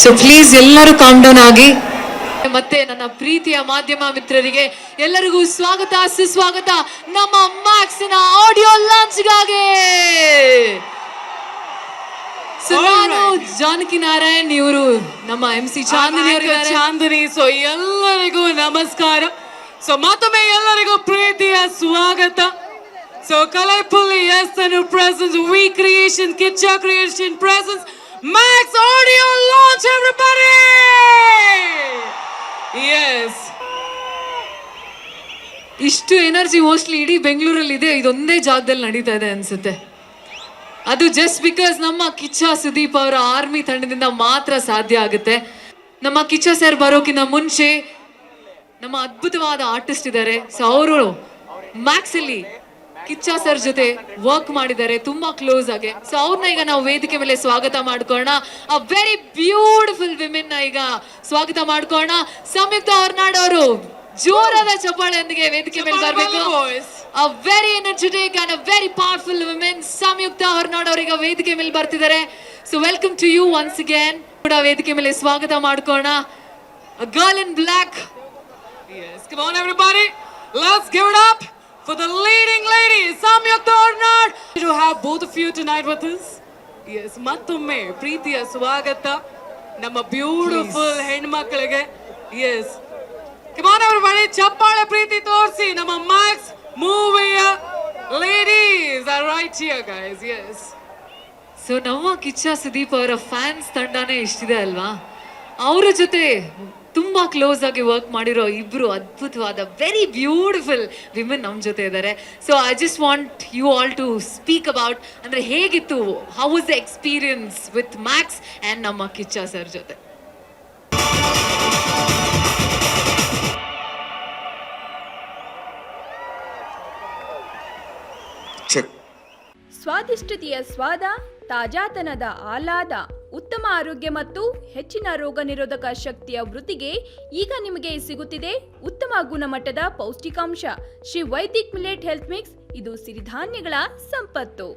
So please ಎಲ್ಲರೂ calm down ಆಗಿ. ಮತ್ತೆ ನನ್ನ ಪ್ರೀತಿಯ ಮಾಧ್ಯಮ ಮಿತ್ರರಿಗೆ ಎಲ್ಲರಿಗೂ ಸ್ವಾಗತ ಸುಸ್ವಾಗತ ನಮ್ಮ ಮ್ಯಾಕ್ಸ್ ನ ಆಡಿಯೋ ಲಾಂಚ್ಗಾಗಿ. ನಾನು ಜಾನಕಿ ನಾರಾಯಣ್, ಇವರು ನಮ್ಮ MC ಚಾಂದಿನಿ. ಸೊ ಎಲ್ಲರಿಗೂ ನಮಸ್ಕಾರ. ಸೊ ಮತ್ತೊಮ್ಮೆ ಎಲ್ಲರಿಗೂ ಪ್ರೀತಿಯ ಸ್ವಾಗತ. So colourful presents We Creation, Kitcha Creation presents Max Audio Launch, everybody! Yes. ಇಷ್ಟು ಎನರ್ಜಿ ಮೋಸ್ಟ್ಲಿ ಇಡೀ ಬೆಂಗಳೂರಲ್ಲಿ ಇದೆ, ಇದೊಂದೇ ಜಾಗದಲ್ಲಿ ನಡೀತಾ ಇದೆ ಅನ್ಸುತ್ತೆ. ಅದು ಜಸ್ಟ್ ಬಿಕಾಸ್ ನಮ್ಮ ಕಿಚ್ಚ ಸುದೀಪ್ ಅವರ ಆರ್ಮಿ ತಂಡದಿಂದ ಮಾತ್ರ ಸಾಧ್ಯ ಆಗುತ್ತೆ. ನಮ್ಮ ಕಿಚ್ಚ ಸರ್ ಬರೋಕಿನ್ನ ಮುಂಚೆ ನಮ್ಮ ಅದ್ಭುತವಾದ ಆರ್ಟಿಸ್ಟ್ ಇದ್ದಾರೆ. ಸೊ ಅವರು ಮ್ಯಾಕ್ಸ್ ಅಲ್ಲಿ ಕಿಚ್ಚ ಸರ್ ಜೊತೆ ವರ್ಕ್ ಮಾಡಿದ್ದಾರೆ ತುಂಬಾ ಕ್ಲೋಸ್ ಆಗಿ. ಸೊ ಅವ್ರನ್ನ ಈಗ ನಾವು ವೇದಿಕೆ ಮೇಲೆ ಸ್ವಾಗತ ಮಾಡ್ಕೊಳ್ಳೋಣ. ಅ ವೆರಿ ಬ್ಯೂಟಿಫುಲ್ ವಿಮೆನ್ ಈಗ ಸ್ವಾಗತ ಮಾಡ್ಕೊಳ್ಳೋಣ. ಸಂಯುಕ್ತ ಹೊರನಾಡ್ ಅವರು ಜೋರಾದ ಚಪ್ಪಾಳೆಯೊಂದಿಗೆ ವೇದಿಕೆ ಮೇಲೆ ಬರಬೇಕು. A very energetic and a very powerful women Samyukta Hornad ಅವರೀಗ ವೇದಿಕೆ ಮೇಲೆ ಬರ್ತಿದ್ದಾರೆ. So welcome to you once again. ಕೂಡ ವೇದಿಕೆ ಮೇಲೆ ಸ್ವಾಗತ ಮಾಡ್ಕೊಳ್ಳೋಣ. A girl in black. Yes, come on everybody, let's give it up for the leading lady, Samyukta Hornad. To have both of you tonight with us. Yes, ಮತ್ತೊಮ್ಮೆ ಪ್ರೀತಿಯ ಸ್ವಾಗತ ನಮ್ಮ beautiful ಹೆಣ್ಮಕ್ಳಿಗೆ. Yes, come on everybody, ಚಪ್ಪಾಳೆ ಪ್ರೀತಿ ತೋರಿಸಿ. ನಮ್ಮ Max ಮೂವಿಯ ladies are right here guys. Yes. So ನಮ್ಮ ಕಿಚ್ಚ ಸುದೀಪ್ ಅವರ ಫ್ಯಾನ್ಸ್ ತಂಡನೇ ಇಷ್ಟಿದೆ ಅಲ್ವಾ. ಅವರ ಜೊತೆ ತುಂಬಾ ಕ್ಲೋಸ್ ಆಗಿ ವರ್ಕ್ ಮಾಡಿರೋ ಇಬ್ರು ಅದ್ಭುತವಾದ ವೆರಿ ಬ್ಯೂಟಿಫುಲ್ ವಿಮೆನ್ ನಮ್ಮ ಜೊತೆ ಇದ್ದಾರೆ. So I just want you all to speak about, ಅಂದ್ರೆ ಹೇಗಿತ್ತು, how was the experience with Max and ನಮ್ಮ ಕಿಚ್ಚ ಸರ್ ಜೊತೆ? ಸ್ವಾದಿಷ್ಟತೆಯ ಸ್ವಾದ, ತಾಜಾತನದ ಆಹ್ಲಾದ, ಉತ್ತಮ ಆರೋಗ್ಯ ಮತ್ತು ಹೆಚ್ಚಿನ ರೋಗ ನಿರೋಧಕ ಶಕ್ತಿಯ ವೃದ್ಧಿಗೆ ಈಗ ನಿಮಗೆ ಸಿಗುತ್ತಿದೆ ಉತ್ತಮ ಗುಣಮಟ್ಟದ ಪೌಷ್ಟಿಕಾಂಶ Shri Vaidik millet health mix. ಇದು ಸಿರಿಧಾನ್ಯಗಳ ಸಂಪತ್ತು.